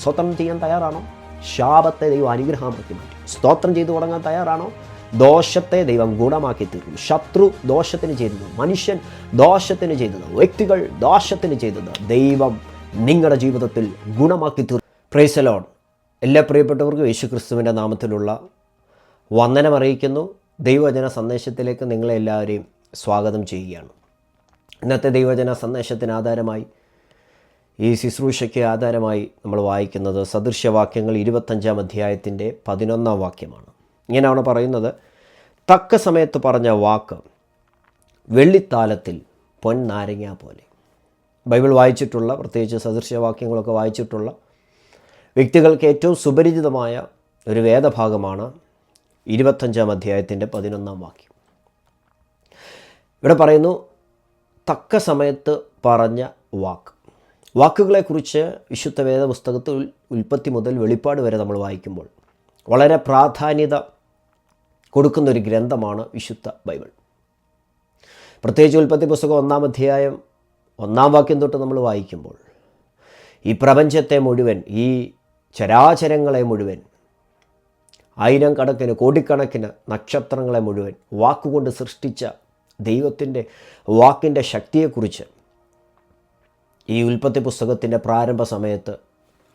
സ്തോത്രം ചെയ്യാൻ തയ്യാറാണോ? ശാപത്തെ ദൈവം അനുഗ്രഹമാക്കി മാറ്റി. സ്തോത്രം ചെയ്തു തുടങ്ങാൻ തയ്യാറാണോ? ദോഷത്തെ ദൈവം ഗുണമാക്കി തീർക്കും. ശത്രു ദോഷത്തിന് ചെയ്തത്, മനുഷ്യൻ ദോഷത്തിന് ചെയ്തത്, വ്യക്തികൾ ദോഷത്തിന് ചെയ്തത് ദൈവം നിങ്ങളുടെ ജീവിതത്തിൽ ഗുണമാക്കി തീർക്കും. Praise the Lord. എല്ലാ പ്രിയപ്പെട്ടവർക്കും യേശുക്രിസ്തുവിൻ്റെ നാമത്തിലുള്ള വന്ദനം അറിയിക്കുന്നു. ദൈവവചന സന്ദേശത്തിലേക്ക് നിങ്ങളെല്ലാവരെയും സ്വാഗതം ചെയ്യുകയാണ്. ഇന്നത്തെ ദൈവവചന സന്ദേശത്തിന് ആധാരമായി, ഈ ശുശ്രൂഷയ്ക്ക് ആധാരമായി നമ്മൾ വായിക്കുന്നത് സദൃശ്യവാക്യങ്ങൾ 25-ാം അധ്യായത്തിൻ്റെ 11-ാം വാക്യമാണ്. ഇങ്ങനെയാണ് പറയുന്നത്: തക്ക സമയത്ത് പറഞ്ഞ വാക്ക് വെള്ളിത്താലത്തിൽ പൊൻനാരങ്ങ പോലെ. ബൈബിൾ വായിച്ചിട്ടുള്ള, പ്രത്യേകിച്ച് സദൃശ്യവാക്യങ്ങളൊക്കെ വായിച്ചിട്ടുള്ള വ്യക്തികൾക്ക് ഏറ്റവും സുപരിചിതമായ ഒരു വേദഭാഗമാണ് 25-ാം അധ്യായത്തിൻ്റെ 11-ാം വാക്യം. ഇവിടെ പറയുന്നു, തക്ക സമയത്ത് പറഞ്ഞ വാക്ക്. വാക്കുകളെക്കുറിച്ച് വിശുദ്ധ വേദപുസ്തകത്തിൽ ഉൽപ്പത്തി മുതൽ വെളിപ്പാട് വരെ നമ്മൾ വായിക്കുമ്പോൾ വളരെ പ്രാധാന്യത കൊടുക്കുന്നൊരു ഗ്രന്ഥമാണ് വിശുദ്ധ ബൈബിൾ. പ്രത്യേകിച്ച് ഉൽപ്പത്തി പുസ്തകം 1-ാം അധ്യായം 1-ാം വാക്യം തൊട്ട് നമ്മൾ വായിക്കുമ്പോൾ ഈ പ്രപഞ്ചത്തെ മുഴുവൻ, ഈ ചരാചരങ്ങളെ മുഴുവൻ, ആയിരം കണക്കിന് കോടിക്കണക്കിന് നക്ഷത്രങ്ങളെ മുഴുവൻ വാക്കുകൊണ്ട് സൃഷ്ടിച്ച ദൈവത്തിൻ്റെ വാക്കിൻ്റെ ശക്തിയെക്കുറിച്ച് ഈ ഉൽപ്പത്തി പുസ്തകത്തിൻ്റെ പ്രാരംഭ സമയത്ത്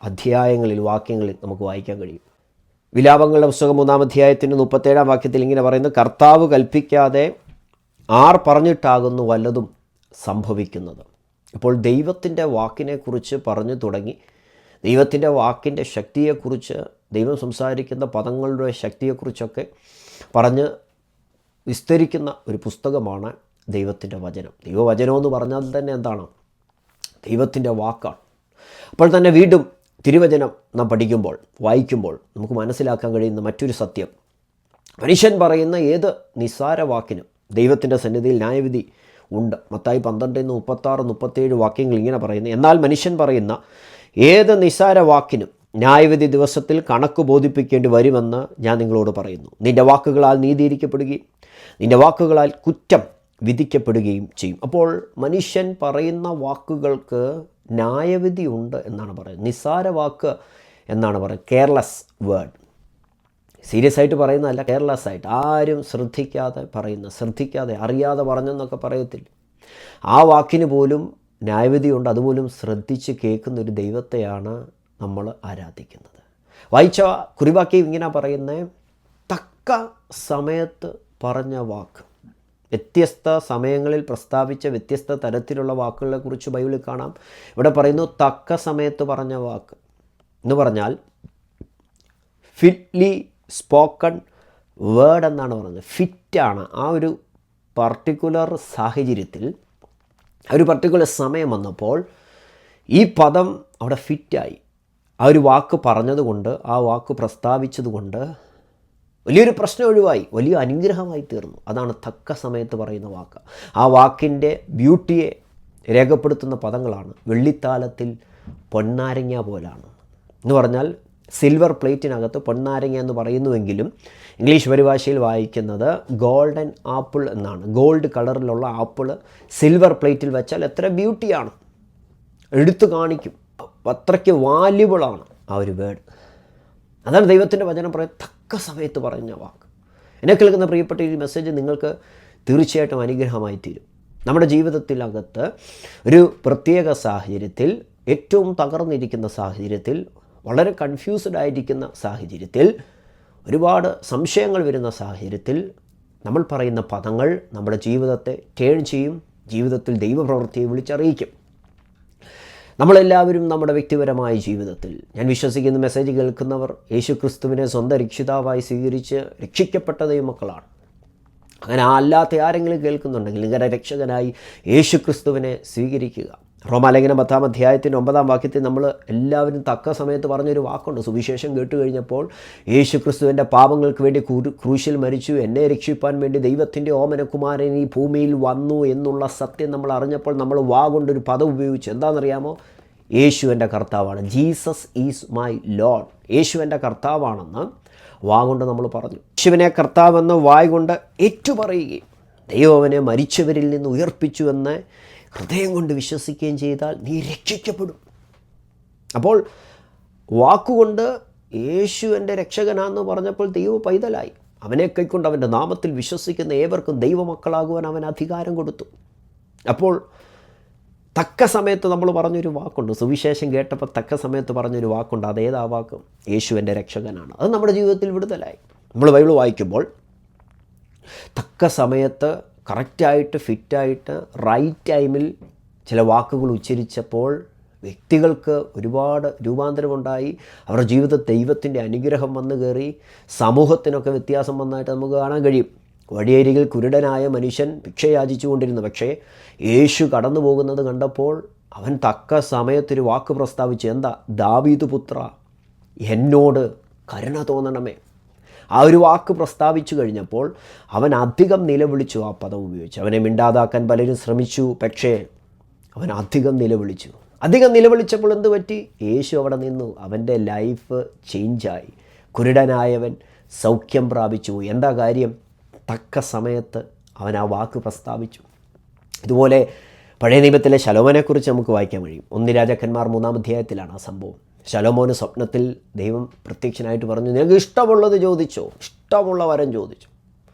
അധ്യായങ്ങളിൽ, വാക്യങ്ങളിൽ നമുക്ക് വായിക്കാൻ കഴിയും. വിലാപങ്ങളുടെ പുസ്തകം 3-ാം അധ്യായത്തിൻ്റെ 37-ാം വാക്യത്തിൽ ഇങ്ങനെ പറയുന്നു: കർത്താവ് കൽപ്പിക്കാതെ ആർ പറഞ്ഞിട്ടാകുന്നു വല്ലതും സംഭവിക്കുന്നത്. ഇപ്പോൾ ദൈവത്തിൻ്റെ വാക്കിനെക്കുറിച്ച് പറഞ്ഞു തുടങ്ങി, ദൈവത്തിൻ്റെ വാക്കിൻ്റെ ശക്തിയെക്കുറിച്ച്, ദൈവം സംസാരിക്കുന്ന പദങ്ങളുടെ ശക്തിയെക്കുറിച്ചൊക്കെ പറഞ്ഞ് വിസ്തരിക്കുന്ന ഒരു പുസ്തകമാണ് ദൈവത്തിൻ്റെ വചനം. ദൈവവചനമെന്ന് പറഞ്ഞാൽ തന്നെ എന്താണ്? ദൈവത്തിൻ്റെ വാക്കാണ്. അപ്പോൾ തന്നെ വീണ്ടും തിരുവചനം നാം പഠിക്കുമ്പോൾ, വായിക്കുമ്പോൾ നമുക്ക് മനസ്സിലാക്കാൻ കഴിയുന്ന മറ്റൊരു സത്യം, മനുഷ്യൻ പറയുന്ന ഏത് നിസ്സാര വാക്കിനും ദൈവത്തിൻ്റെ സന്നിധിയിൽ ന്യായവിധി ഉണ്ട്. മത്തായി 12:36-37 വാക്യങ്ങൾ ഇങ്ങനെ പറയുന്നു: എന്നാൽ മനുഷ്യൻ പറയുന്ന ഏത് നിസ്സാര വാക്കിനും ന്യായവിധി ദിവസത്തിൽ കണക്ക് ബോധിപ്പിക്കേണ്ടി വരുമെന്ന് ഞാൻ നിങ്ങളോട് പറയുന്നു. നിൻ്റെ വാക്കുകളാൽ നീതീകരിക്കപ്പെടുകയും നിൻ്റെ വാക്കുകളാൽ കുറ്റം വിധിക്കപ്പെടുകയും ചെയ്യും. അപ്പോൾ മനുഷ്യൻ പറയുന്ന വാക്കുകൾക്ക് ന്യായവിധി ഉണ്ട് എന്നാണ് പറയുന്നത്. നിസ്സാര വാക്ക് എന്നാണ് പറയുന്നത്. Careless word. സീരിയസ് ആയിട്ട് പറയുന്നതല്ല, കെയർലെസ് ആയിട്ട്, ആരും ശ്രദ്ധിക്കാതെ പറയുന്ന, ശ്രദ്ധിക്കാതെ, അറിയാതെ പറഞ്ഞെന്നൊക്കെ പറയത്തില്ല. ആ വാക്കിന് പോലും ന്യായവിധിയുണ്ട്. അതുപോലും ശ്രദ്ധിച്ച് കേൾക്കുന്നൊരു ദൈവത്തെയാണ് നമ്മൾ ആരാധിക്കുന്നത്. വായിച്ച കുറിവാക്യം ഇങ്ങനെ പറയുന്നത്: തക്ക സമയത്ത് പറഞ്ഞ വാക്ക്. വ്യത്യസ്ത സമയങ്ങളിൽ പ്രസ്താവിച്ച വ്യത്യസ്ത തരത്തിലുള്ള വാക്കുകളെക്കുറിച്ച് ബൈബിളിൽ കാണാം. ഇവിടെ പറയുന്നു തക്ക സമയത്ത് പറഞ്ഞ വാക്ക് എന്ന് പറഞ്ഞാൽ ഫിറ്റ്ലി സ്പോക്കൺ വേർഡ് എന്നാണ് പറയുന്നത്. ഫിറ്റാണ്. ആ ഒരു പർട്ടിക്കുലർ സാഹചര്യത്തിൽ, ആ ഒരു പർട്ടിക്കുലർ സമയം വന്നപ്പോൾ ഈ പദം അവിടെ ഫിറ്റായി. ആ ഒരു വാക്ക് പറഞ്ഞതുകൊണ്ട്, ആ വാക്ക് പ്രസ്താവിച്ചതുകൊണ്ട് വലിയൊരു പ്രശ്നം ഒഴിവായി, വലിയ അനുഗ്രഹമായി തീർന്നു. അതാണ് തക്ക സമയത്ത് പറയുന്ന വാക്ക്. ആ വാക്കിൻ്റെ ബ്യൂട്ടിയെ രേഖപ്പെടുത്തുന്ന പദങ്ങളാണ് വെള്ളിത്താലത്തിൽ പൊന്നാരങ്ങ പോലാണ് എന്ന് പറഞ്ഞാൽ, സിൽവർ പ്ലേറ്റിനകത്ത് പൊന്നാരങ്ങ എന്ന് പറയുന്നുവെങ്കിലും ഇംഗ്ലീഷ് പരിഭാഷയിൽ വായിക്കുന്നത് ഗോൾഡൻ ആപ്പിൾ എന്നാണ്. ഗോൾഡ് കളറിലുള്ള ആപ്പിൾ സിൽവർ പ്ലേറ്റിൽ വെച്ചാൽ എത്ര ബ്യൂട്ടിയാണ്, എടുത്തു കാണിക്കും, അത്രയ്ക്ക് വാല്യുബിളാണ് ആ ഒരു വേർഡ്. അതാണ് ദൈവത്തിൻ്റെ വചനം പറയുന്നത്, തക്ക സമയത്ത് പറഞ്ഞ വാക്ക്. എന്നെ കേൾക്കുന്ന പ്രിയപ്പെട്ട ഈ മെസ്സേജ് നിങ്ങൾക്ക് തീർച്ചയായിട്ടും അനുഗ്രഹമായി തീരും. നമ്മുടെ ജീവിതത്തിനകത്ത് ഒരു പ്രത്യേക സാഹചര്യത്തിൽ, ഏറ്റവും തകർന്നിരിക്കുന്ന സാഹചര്യത്തിൽ, വളരെ കൺഫ്യൂസ്ഡ് ആയിരിക്കുന്ന സാഹചര്യത്തിൽ, ഒരുപാട് സംശയങ്ങൾ വരുന്ന സാഹചര്യത്തിൽ നമ്മൾ പറയുന്ന പദങ്ങൾ നമ്മുടെ ജീവിതത്തെ ടേൺ ചെയ്യും, ജീവിതത്തിൽ ദൈവപ്രവൃത്തിയെ വിളിച്ചറിയിക്കും. നമ്മളെല്ലാവരും നമ്മുടെ വ്യക്തിപരമായ ജീവിതത്തിൽ, ഞാൻ വിശ്വസിക്കുന്ന മെസ്സേജ് കേൾക്കുന്നവർ യേശുക്രിസ്തുവിനെ സ്വന്തം രക്ഷിതാവായി സ്വീകരിച്ച് രക്ഷിക്കപ്പെട്ട ദൈവമക്കളാണ്. അങ്ങനെ അല്ലാത്ത ആരെങ്കിലും കേൾക്കുന്നുണ്ടെങ്കിൽ നിങ്ങളുടെ രക്ഷകനായി യേശുക്രിസ്തുവിനെ സ്വീകരിക്കുക. റോമാലേഖനം 10-ാം അധ്യായത്തിൻ്റെ 9-ാം വാക്യത്തിൽ നമ്മൾ എല്ലാവരും തക്ക സമയത്ത് പറഞ്ഞൊരു വാക്കുണ്ട്. സുവിശേഷം കേട്ട് കഴിഞ്ഞപ്പോൾ യേശുക്രിസ്തുവിൻ്റെ പാപങ്ങൾക്ക് വേണ്ടി ക്രൂശിൽ മരിച്ചു, എന്നെ രക്ഷിപ്പാൻ വേണ്ടി ദൈവത്തിൻ്റെ ഓമനകുമാരൻ ഈ ഭൂമിയിൽ വന്നു എന്നുള്ള സത്യം നമ്മൾ അറിഞ്ഞപ്പോൾ നമ്മൾ വാ കൊണ്ടൊരു പദം ഉപയോഗിച്ചു. എന്താണെന്നറിയാമോ? യേശു എൻ്റെ കർത്താവാണ്. Jesus is my Lord. യേശു എൻ്റെ കർത്താവാണെന്ന് വാ കൊണ്ട് നമ്മൾ പറഞ്ഞു. യേശുവിനെ കർത്താവെന്ന് വായ് കൊണ്ട് ഏറ്റുപറയുകയും ദൈവം അവനെ മരിച്ചവരിൽ നിന്ന് ഉയർപ്പിച്ചുവെന്ന് ഹൃദയം കൊണ്ട് വിശ്വസിക്കുകയും ചെയ്താൽ നീ രക്ഷിക്കപ്പെടും. അപ്പോൾ വാക്കുകൊണ്ട് യേശു എൻ്റെ രക്ഷകനാണെന്ന് പറഞ്ഞപ്പോൾ ദൈവ പൈതലായി. അവനെ കൈക്കൊണ്ട് അവൻ്റെ നാമത്തിൽ വിശ്വസിക്കുന്ന ഏവർക്കും ദൈവമക്കളാകുവാൻ അവൻ അധികാരം കൊടുത്തു. അപ്പോൾ തക്ക സമയത്ത് നമ്മൾ പറഞ്ഞൊരു വാക്കുണ്ട്, സുവിശേഷം കേട്ടപ്പോൾ തക്ക സമയത്ത് പറഞ്ഞൊരു വാക്കുണ്ട്. അതേതാ വാക്ക്? യേശു എൻ്റെ രക്ഷകനാണ്. അത് നമ്മുടെ ജീവിതത്തിൽ വിടുതലായി. നമ്മൾ ബൈബിൾ വായിക്കുമ്പോൾ തക്ക സമയത്ത് കറക്റ്റായിട്ട് ഫിറ്റായിട്ട് റൈറ്റ് ടൈമിൽ ചില വാക്കുകൾ ഉച്ചരിച്ചപ്പോൾ വ്യക്തികൾക്ക് ഒരുപാട് രൂപാന്തരമുണ്ടായി. അവരുടെ ജീവിതത്തിൽ ദൈവത്തിൻ്റെ അനുഗ്രഹം വന്നു കയറി. സമൂഹത്തിനൊക്കെ വ്യത്യാസം വന്നതായിട്ട് നമുക്ക് കാണാൻ കഴിയും. വഴിയരികിൽ കുരുടനായ മനുഷ്യൻ ഭിക്ഷ യാചിച്ചു കൊണ്ടിരുന്നു. പക്ഷേ യേശു കടന്നു പോകുന്നത് കണ്ടപ്പോൾ അവൻ തക്ക സമയത്തൊരു വാക്ക് പ്രസ്താവിച്ചു. എന്താ? ദാവീദ് പുത്ര, എന്നോട് കരുണ തോന്നണമേ. ആ ഒരു വാക്ക് പ്രസ്താവിച്ചു കഴിഞ്ഞപ്പോൾ അവൻ അധികം നിലവിളിച്ചു. ആ പദം ഉപയോഗിച്ചു. അവനെ മിണ്ടാതാക്കാൻ പലരും ശ്രമിച്ചു. പക്ഷേ അവൻ അധികം നിലവിളിച്ചു. അധികം നിലവിളിച്ചപ്പോൾ എന്ത് പറ്റി? യേശു അവിടെ നിന്നു. അവൻ്റെ ലൈഫ് ചേഞ്ചായി. കുരുടനായവൻ സൗഖ്യം പ്രാപിച്ചു. എന്താ കാര്യം? തക്ക സമയത്ത് അവൻ ആ വാക്ക് പ്രസ്താവിച്ചു. ഇതുപോലെ പഴയ നിയമത്തിലെ ശലോമോനെക്കുറിച്ച് നമുക്ക് വായിക്കാൻ കഴിയും. 1 രാജാക്കന്മാർ 3-ാം അധ്യായത്തിലാണ് ആ സംഭവം. ശലോമോന് സ്വപ്നത്തിൽ ദൈവം പ്രത്യക്ഷനായിട്ട് പറഞ്ഞു, നിനക്ക് ഇഷ്ടമുള്ളത് ചോദിച്ചോ, ഇഷ്ടമുള്ള വരം ചോദിച്ചു.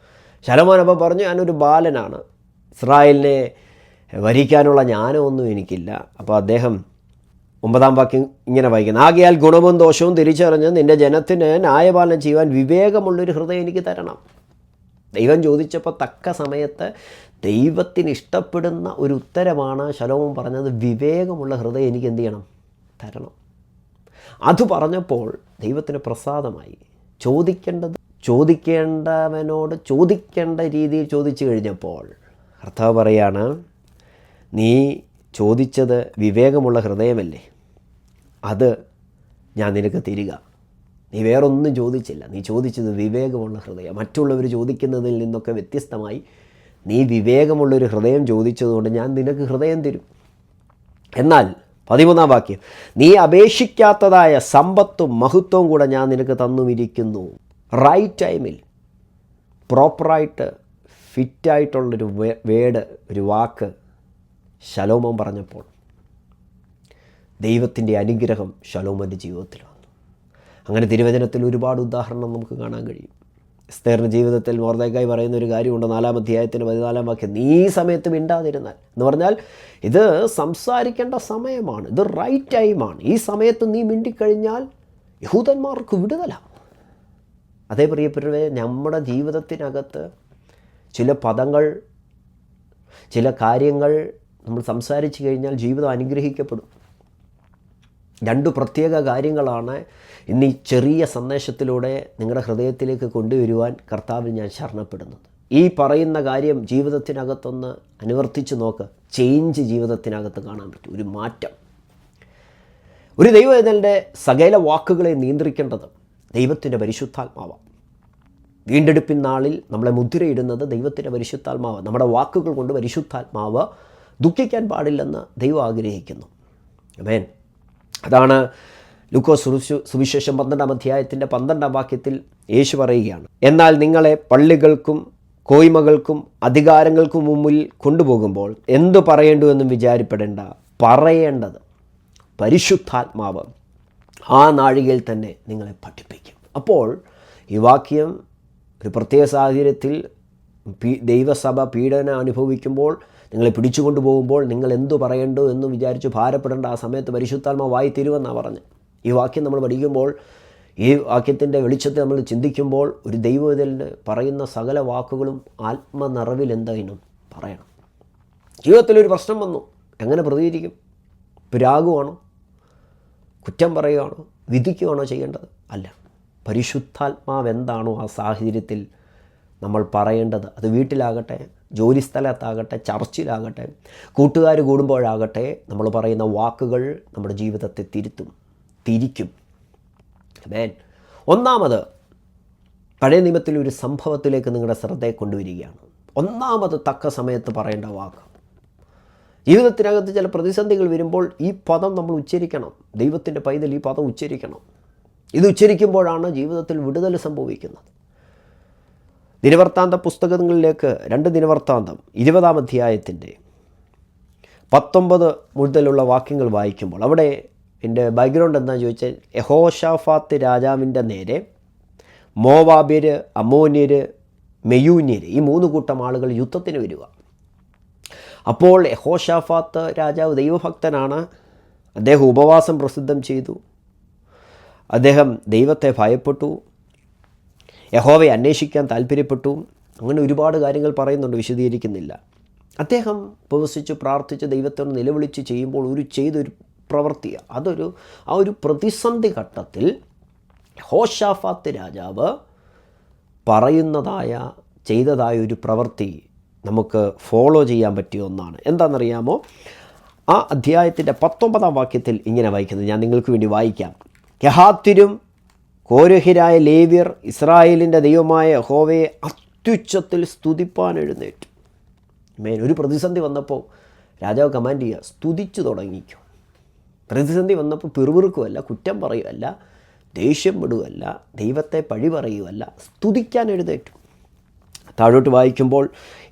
ശലോമോൻ അപ്പോൾ പറഞ്ഞു, ഞാനൊരു ബാലനാണ്, ഇസ്രായേലിനെ ഭരിക്കാനുള്ള ജ്ഞാനമൊന്നും എനിക്കില്ല. അപ്പോൾ അദ്ദേഹം 9-ാം വാക്യം ഇങ്ങനെ വായിക്കുന്നു, ആകയാൽ ഗുണവും ദോഷവും തിരിച്ചറിഞ്ഞ് നിൻ്റെ ജനത്തിന് ന്യായപാലനം ചെയ്യുവാൻ വിവേകമുള്ളൊരു ഹൃദയം എനിക്ക് തരണം. ദൈവം ചോദിച്ചപ്പോൾ തക്ക സമയത്ത് ദൈവത്തിന് ഇഷ്ടപ്പെടുന്ന ഒരു ഉത്തരമാണ് ശലോമോൻ പറഞ്ഞത്. വിവേകമുള്ള ഹൃദയം എനിക്ക് എന്ത് ചെയ്യണം? തരണം. അത് പറഞ്ഞപ്പോൾ ദൈവത്തിന് പ്രസാദമായി. ചോദിക്കേണ്ടവനോട് ചോദിക്കേണ്ട രീതിയിൽ ചോദിച്ചു കഴിഞ്ഞപ്പോൾ കർത്താവ് പറയാണ്, നീ ചോദിച്ചത് വിവേകമുള്ള ഹൃദയമല്ലേ, അത് ഞാൻ നിനക്ക് തരിക. നീ വേറൊന്നും ചോദിച്ചില്ല, നീ ചോദിച്ചത് വിവേകമുള്ള ഹൃദയം. മറ്റുള്ളവർ ചോദിക്കുന്നതിൽ നിന്നൊക്കെ വ്യത്യസ്തമായി നീ വിവേകമുള്ളൊരു ഹൃദയം ചോദിച്ചതുകൊണ്ട് ഞാൻ നിനക്ക് ഹൃദയം തരും. എന്നാൽ 13-ാം വാക്യം, നീ അപേക്ഷിക്കാത്തതായ സമ്പത്തും മഹത്വവും കൂടെ ഞാൻ നിനക്ക് തന്നുമിരിക്കുന്നു. റൈറ്റ് ടൈമിൽ പ്രോപ്പറായിട്ട് ഫിറ്റായിട്ടുള്ളൊരു വേഡ്, ഒരു വാക്ക് ശലോമോൻ പറഞ്ഞപ്പോൾ ദൈവത്തിൻ്റെ അനുഗ്രഹം ശലോമോൻ്റെ ജീവിതത്തിൽ വന്നു. അങ്ങനെ തിരുവചനത്തിൽ ഒരുപാട് ഉദാഹരണം നമുക്ക് കാണാൻ കഴിയും. എസ്തേറിൻ്റെ ജീവിതത്തിൽ മൊർദെഖായി പറയുന്ന ഒരു കാര്യമുണ്ട്. 4-ാം അധ്യായത്തിന് 14-ാം വാക്യം, നീ ഈ സമയത്ത് മിണ്ടാതിരുന്നാൽ എന്ന് പറഞ്ഞാൽ ഇത് സംസാരിക്കേണ്ട സമയമാണ്, ഇത് റൈറ്റ് ടൈമാണ്. ഈ സമയത്ത് നീ മിണ്ടിക്കഴിഞ്ഞാൽ യഹൂദന്മാർക്ക് വിടുതലാണ്. അതേ പ്രിയപ്പെട്ടവരെ, നമ്മുടെ ജീവിതത്തിനകത്ത് ചില പദങ്ങൾ, ചില കാര്യങ്ങൾ നമ്മൾ സംസാരിച്ചു കഴിഞ്ഞാൽ ജീവിതം അനുഗ്രഹിക്കപ്പെടും. 2 പ്രത്യേക കാര്യങ്ങളാണ് ഇന്ന് ഈ ചെറിയ സന്ദേശത്തിലൂടെ നിങ്ങളുടെ ഹൃദയത്തിലേക്ക് കൊണ്ടുവരുവാൻ കർത്താവിൽ ഞാൻ ശരണപ്പെടുന്നത്. ഈ പറയുന്ന കാര്യം ജീവിതത്തിനകത്തൊന്ന് അനുവർത്തിച്ച് നോക്ക്. ചേഞ്ച് ജീവിതത്തിനകത്ത് കാണാൻ പറ്റും, ഒരു മാറ്റം. ഒരു ദൈവവേദനയുടെ സകല വാക്കുകളെ നിയന്ത്രിക്കേണ്ടത് ദൈവത്തിൻ്റെ പരിശുദ്ധാത്മാവാണ്. വീണ്ടെടുപ്പിൻ നാളിൽ നമ്മളെ മുദ്രയിടുന്നത് ദൈവത്തിൻ്റെ പരിശുദ്ധാത്മാവ്. നമ്മുടെ വാക്കുകൾ കൊണ്ട് പരിശുദ്ധാത്മാവ് ദുഃഖിക്കാൻ പാടില്ലെന്ന് ദൈവം ആഗ്രഹിക്കുന്നു. ആമേൻ. അതാണ് ലൂക്കോസ് സുവിശേഷം 12-ാം അധ്യായത്തിൻ്റെ 12-ാം വാക്യത്തിൽ യേശു പറയുകയാണ്, എന്നാൽ നിങ്ങളെ പള്ളികൾക്കും കോയ്മകൾക്കും അധികാരങ്ങൾക്കും മുമ്പിൽ കൊണ്ടുപോകുമ്പോൾ എന്തു പറയേണ്ടു എന്നും വിചാരപ്പെടേണ്ട, പറയേണ്ടത് പരിശുദ്ധാത്മാവ് ആ നാഴികയിൽ തന്നെ നിങ്ങളെ പഠിപ്പിക്കും. അപ്പോൾ ഈ വാക്യം ഒരു പ്രത്യേക സാഹചര്യത്തിൽ ദൈവസഭ പീഡനം അനുഭവിക്കുമ്പോൾ, നിങ്ങളെ പിടിച്ചുകൊണ്ടു പോകുമ്പോൾ നിങ്ങൾ എന്തു പറയേണ്ടു എന്ന് വിചാരിച്ച് ഭാരപ്പെടേണ്ട, ആ സമയത്ത് പരിശുദ്ധാത്മാവ് വായി തരുമെന്നാണ് പറഞ്ഞത്. ഈ വാക്യം നമ്മൾ പഠിക്കുമ്പോൾ, ഈ വാക്യത്തിൻ്റെ വെളിച്ചത്തിൽ നമ്മൾ ചിന്തിക്കുമ്പോൾ, ഒരു ദൈവവേദനയിൽ പറയുന്ന സകല വാക്കുകളും ആത്മനിറവിൽ എന്തായാലും പറയണം. ജീവിതത്തിലൊരു പ്രശ്നം വന്നു, എങ്ങനെ പ്രതികരിക്കും? രാഗുവാണോ, കുറ്റം പറയുകയാണോ, വിധിക്കുകയാണോ ചെയ്യേണ്ടത്? അല്ല, പരിശുദ്ധാത്മാവ് എന്താണോ ആ സാഹചര്യത്തിൽ നമ്മൾ പറയേണ്ടത്, അത് വീട്ടിലാകട്ടെ, ജോലിസ്ഥലത്താകട്ടെ, ചർച്ചിലാകട്ടെ, കൂട്ടുകാർ കൂടുമ്പോഴാകട്ടെ, നമ്മൾ പറയുന്ന വാക്കുകൾ നമ്മുടെ ജീവിതത്തെ തിരിക്കും. ആമേൻ. ഒന്നാമത്, പഴയ നിയമത്തിൽ ഒരു സംഭവത്തിലേക്ക് നിങ്ങളുടെ ശ്രദ്ധയെ കൊണ്ടുവരികയാണ്. ഒന്നാമത് തക്ക സമയത്ത് പറയേണ്ട വാക്ക്. ജീവിതത്തിനകത്ത് ചില പ്രതിസന്ധികൾ വരുമ്പോൾ ഈ പദം നമ്മൾ ഉച്ചരിക്കണം. ദൈവത്തിൻ്റെ പൈതൽ ഈ പദം ഉച്ചരിക്കണം. ഇത് ഉച്ചരിക്കുമ്പോഴാണ് ജീവിതത്തിൽ വിടുതൽ സംഭവിക്കുന്നത്. ദിനവൃത്താന്ത പുസ്തകങ്ങളിലേക്ക് 2 ദിനവൃത്താന്തം 20-ാം അധ്യായത്തിൻ്റെ 19 മുതലുള്ള വാക്യങ്ങൾ വായിക്കുമ്പോൾ അവിടെ എൻ്റെ ബാക്ക്ഗ്രൗണ്ട് എന്താണെന്ന് ചോദിച്ചാൽ യഹോഷാഫാത്ത് രാജാവിൻ്റെ നേരെ മോവാബ്യർ, അമ്മോന്യർ, മെയൂന്യർ ഈ 3 കൂട്ടം ആളുകൾ യുദ്ധത്തിന് വരിക. അപ്പോൾ യഹോഷാഫാത്ത് രാജാവ് ദൈവഭക്തനാണ്. അദ്ദേഹം ഉപവാസം പ്രസിദ്ധം ചെയ്തു. അദ്ദേഹം ദൈവത്തെ ഭയപ്പെട്ടു, യഹോവയെ അന്വേഷിക്കാൻ താല്പര്യപ്പെട്ടു. അങ്ങനെ ഒരുപാട് കാര്യങ്ങൾ പറയുന്നുണ്ട്, വിശദീകരിക്കുന്നില്ല. അദ്ദേഹം ഉപവസിച്ച് പ്രാർത്ഥിച്ച് ദൈവത്തോട് നിലവിളിച്ച് ചെയ്യുമ്പോൾ ചെയ്തൊരു പ്രവൃത്തി, ആ ഒരു പ്രതിസന്ധി ഘട്ടത്തിൽ യഹോഷാഫാത്ത് രാജാവ് ചെയ്തതായ ഒരു പ്രവൃത്തി നമുക്ക് ഫോളോ ചെയ്യാൻ പറ്റിയ ഒന്നാണ്. എന്താണെന്നറിയാമോ? ആ അധ്യായത്തിൻ്റെ 19-ാം വാക്യത്തിൽ ഇങ്ങനെ വായിക്കുന്നത് ഞാൻ നിങ്ങൾക്ക് വേണ്ടി വായിക്കാം. കെഹാത്യരും കോരഹിരായ ലേവ്യർ ഇസ്രായേലിൻ്റെ ദൈവമായ യഹോവയെ അത്യുച്ചത്തിൽ സ്തുതിപ്പാൻ എഴുന്നേറ്റു. ഒരു പ്രതിസന്ധി വന്നപ്പോൾ രാജാവ് കമാൻഡ് ചെയ്യുക, സ്തുതിച്ചു തുടങ്ങിക്കും. പ്രതിസന്ധി വന്നപ്പോൾ പിറുപിറുക്കുമല്ല, കുറ്റം പറയുമല്ല, ദേഷ്യം വിടുകയല്ല, ദൈവത്തെ പഴി പറയുകയല്ല, സ്തുതിക്കാൻ എഴുന്നേറ്റു. താഴോട്ട് വായിക്കുമ്പോൾ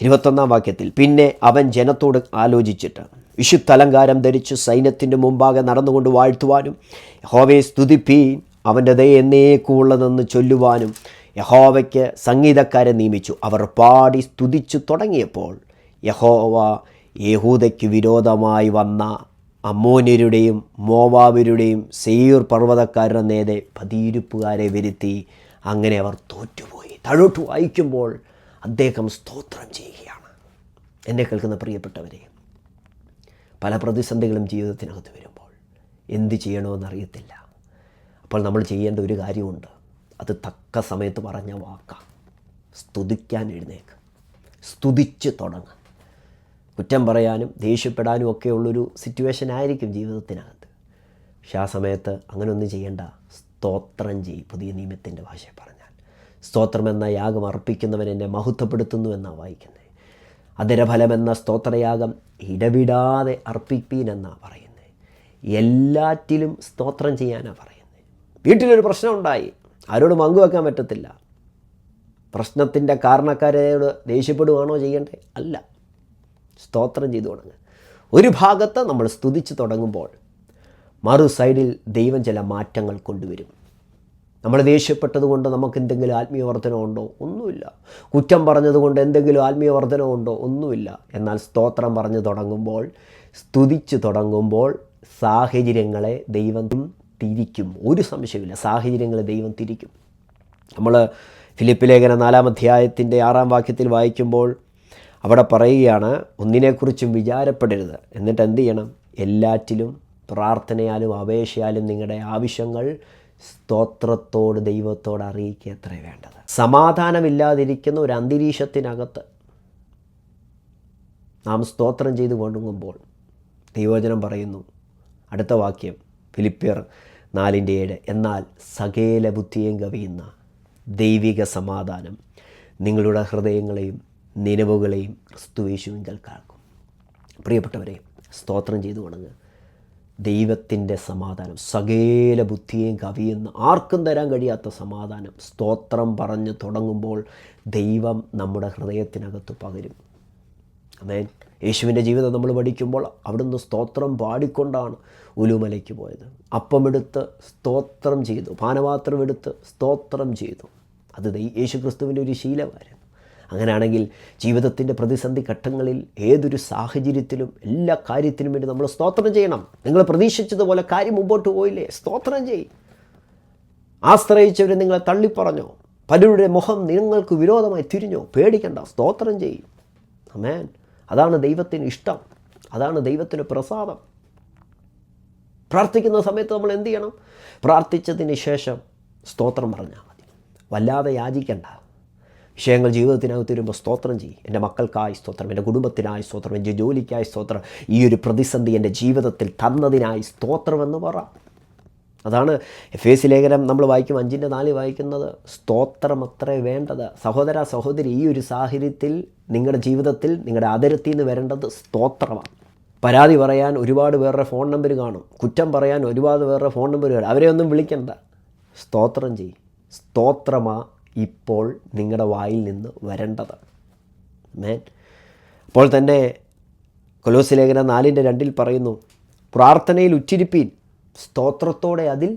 21-ാം വാക്യത്തിൽ, പിന്നെ അവൻ ജനത്തോട് ആലോചിച്ചിട്ട് വിശുദ്ധലങ്കാരം ധരിച്ച് സൈന്യത്തിൻ്റെ മുമ്പാകെ നടന്നുകൊണ്ട് വാഴ്ത്തുവാനും യഹോവയെ സ്തുതിപ്പീൻ, അവൻ്റെ ദയ എന്നേക്കുള്ളതെന്ന് ചൊല്ലുവാനും യഹോവയ്ക്ക് സംഗീതക്കാരെ നിയമിച്ചു. അവർ പാടി സ്തുതിച്ചു തുടങ്ങിയപ്പോൾ യഹോവ യഹൂദയ്ക്ക് വിരോധമായി വന്ന അമ്മോന്യരുടെയും മോവാബിയരുടെയും സെയീർ പർവ്വതക്കാരുടെ നേരെ പതിയിരുപ്പുകാരെ വരുത്തി. അങ്ങനെ അവർ തോറ്റുപോയി. താഴോട്ട് വായിക്കുമ്പോൾ അദ്ദേഹം സ്തോത്രം ചെയ്യുകയാണ്. എന്നെ കേൾക്കുന്ന പ്രിയപ്പെട്ടവരെ, പല പ്രതിസന്ധികളും ജീവിതത്തിനകത്ത് വരുമ്പോൾ എന്ത് ചെയ്യണമെന്നറിയത്തില്ല. അപ്പോൾ നമ്മൾ ചെയ്യേണ്ട ഒരു കാര്യമുണ്ട്. അത് തക്ക സമയത്ത് പറഞ്ഞ വാക്കാണ്. സ്തുതിക്കാൻ എഴുന്നേക്ക്, സ്തുതിച്ച് തുടങ്ങുക. കുറ്റം പറയാനും ദേഷ്യപ്പെടാനും ഒക്കെ ഉള്ളൊരു സിറ്റുവേഷൻ ആയിരിക്കും ജീവിതത്തിനകത്ത്. പക്ഷെ ആ സമയത്ത് അങ്ങനെയൊന്നും ചെയ്യേണ്ട. സ്തോത്രം ചെയ്യും. പുതിയ നിയമത്തിൻ്റെ ഭാഷയിൽ പറഞ്ഞാൽ സ്തോത്രം എന്ന യാഗം അർപ്പിക്കുന്നവൻ എന്നെ മഹത്വപ്പെടുത്തുന്നു എന്നാണ് വായിക്കുന്നത്. അധരഫലമെന്ന സ്തോത്രയാഗം ഇടവിടാതെ അർപ്പിപ്പീൻ എന്നാണ് പറയുന്നത്. എല്ലാറ്റിലും സ്തോത്രം ചെയ്യാനാണ് പറയുന്നത്. വീട്ടിലൊരു പ്രശ്നം ഉണ്ടായി, ആരോട് പങ്കുവെക്കാൻ പറ്റത്തില്ല. പ്രശ്നത്തിൻ്റെ കാരണക്കാരോട് ദേഷ്യപ്പെടുകയാണോ ചെയ്യേണ്ടത്? അല്ല, സ്തോത്രം ചെയ്തു തുടങ്ങുക. ഒരു ഭാഗത്ത് നമ്മൾ സ്തുതിച്ച് തുടങ്ങുമ്പോൾ മറു സൈഡിൽ ദൈവം ചില മാറ്റങ്ങൾ കൊണ്ടുവരും. നമ്മൾ ദേഷ്യപ്പെട്ടതുകൊണ്ട് നമുക്ക് എന്തെങ്കിലും ആത്മീയ വർധനമുണ്ടോ? ഒന്നുമില്ല. കുറ്റം പറഞ്ഞതുകൊണ്ട് എന്തെങ്കിലും ആത്മീയ വർധനമുണ്ടോ? ഒന്നുമില്ല. എന്നാൽ സ്തോത്രം പറഞ്ഞു തുടങ്ങുമ്പോൾ, സ്തുതിച്ച് തുടങ്ങുമ്പോൾ സാഹചര്യങ്ങളെ ദൈവം തിരിക്കും. ഒരു സംശയമില്ല, സാഹചര്യങ്ങളെ ദൈവം തിരിക്കും. നമ്മൾ ഫിലിപ്പ് ലേഖനം 4-ാം അധ്യായത്തിൻ്റെ 6-ാം വാക്യത്തിൽ വായിക്കുമ്പോൾ അവിടെ പറയുകയാണ്, ഒന്നിനെക്കുറിച്ചും വിചാരപ്പെടരുത്, എന്നിട്ട് എന്ത് ചെയ്യണം? എല്ലാറ്റിലും പ്രാർത്ഥനയാലും അപേക്ഷയാലും നിങ്ങളുടെ ആവശ്യങ്ങൾ സ്തോത്രത്തോട് ദൈവത്തോട് അറിയിക്കുക അത്രേ വേണ്ടത്. സമാധാനമില്ലാതിരിക്കുന്ന ഒരു അന്തരീക്ഷത്തിനകത്ത് നാം സ്തോത്രം ചെയ്ത് കൊണ്ടുപോകുമ്പോൾ ദൈവവചനം പറയുന്നു, അടുത്ത വാക്യം ഫിലിപ്പിയർ 4:7, എന്നാൽ സകല ബുദ്ധിയും കവിയുന്ന ദൈവിക സമാധാനം നിങ്ങളുടെ ഹൃദയങ്ങളെയും നിലവുകളെയും ക്രിസ്തുയേശുവിങ്കൽ കാക്കും. പ്രിയപ്പെട്ടവരെ, സ്തോത്രം ചെയ്തു തുടങ്ങുക. ദൈവത്തിൻ്റെ സമാധാനം, സകല ബുദ്ധിയെയും കവിയുന്ന, ആർക്കും തരാൻ കഴിയാത്ത സമാധാനം സ്തോത്രം പറഞ്ഞ് തുടങ്ങുമ്പോൾ ദൈവം നമ്മുടെ ഹൃദയത്തിനകത്ത് പകരും. ആമേൻ. യേശുവിൻ്റെ ജീവിതം നമ്മൾ പഠിക്കുമ്പോൾ അവിടുന്ന് സ്തോത്രം പാടിക്കൊണ്ടാണ് ഉലുമലയ്ക്ക് പോയത്. അപ്പമെടുത്ത് സ്തോത്രം ചെയ്തു, പാനപാത്രം എടുത്ത് സ്തോത്രം ചെയ്തു. അത് യേശു ക്രിസ്തുവിൻ്റെ ഒരു ശീലമായിരുന്നു. അങ്ങനെയാണെങ്കിൽ ജീവിതത്തിൻ്റെ പ്രതിസന്ധി ഘട്ടങ്ങളിൽ ഏതൊരു സാഹചര്യത്തിലും എല്ലാ കാര്യത്തിനും വേണ്ടി നമ്മൾ സ്തോത്രം ചെയ്യണം. നിങ്ങൾ പ്രതീക്ഷിച്ചതുപോലെ കാര്യം മുമ്പോട്ട് പോയില്ലേ? സ്തോത്രം ചെയ്യും. ആശ്രയിച്ചവർ നിങ്ങളെ തള്ളിപ്പറഞ്ഞോ? പലരുടെ മുഖം നിങ്ങൾക്ക് വിരോധമായി തിരിഞ്ഞോ? പേടിക്കണ്ട, സ്തോത്രം ചെയ്യും. ആമേൻ. അതാണ് ദൈവത്തിന് ഇഷ്ടം, അതാണ് ദൈവത്തിന് പ്രസാദം. പ്രാർത്ഥിക്കുന്ന സമയത്ത് നമ്മൾ എന്ത് ചെയ്യണം? പ്രാർത്ഥിച്ചതിന് ശേഷം സ്തോത്രം പറഞ്ഞാൽ മതി. വല്ലാതെ യാചിക്കണ്ട. വിഷയങ്ങൾ ജീവിതത്തിനകത്ത് വരുമ്പോൾ സ്തോത്രം ചെയ്യും. എൻ്റെ മക്കൾക്കായി സ്തോത്രം, എൻ്റെ കുടുംബത്തിനായി സ്തോത്രം, എൻ്റെ ജോലിക്കായി സ്തോത്രം, ഈ ഒരു പ്രതിസന്ധി എൻ്റെ ജീവിതത്തിൽ തന്നതിനായി സ്തോത്രമെന്ന് പറ. അതാണ് എഫേസ്യ ലേഖനം നമ്മൾ വായിക്കും 5:4 വായിക്കുന്നത്. സ്തോത്രം അത്രേ വേണ്ടത്. സഹോദര സഹോദരി, ഈ ഒരു സാഹചര്യത്തിൽ നിങ്ങളുടെ ജീവിതത്തിൽ നിങ്ങളുടെ ആദരത്തിൽ നിന്ന് വരേണ്ടത് സ്തോത്രമാണ്. പരാതി പറയാൻ ഒരുപാട് പേരുടെ ഫോൺ നമ്പർ കാണും, കുറ്റം പറയാൻ ഒരുപാട് പേരുടെ ഫോൺ നമ്പർ കാണും. അവരെ ഒന്നും വിളിക്കണ്ട, സ്തോത്രം ചെയ്യും. സ്തോത്രമാ ഇപ്പോൾ നിങ്ങളുടെ വായിൽ നിന്ന് വരേണ്ടത്. ആമേൻ. അപ്പോൾ തന്നെ കൊലോസ്യ ലേഖനം 4:2 പറയുന്നു, പ്രാർത്ഥനയിൽ ഉറ്റിരിപ്പീൻ, സ്തോത്രത്തോടെ അതിൽ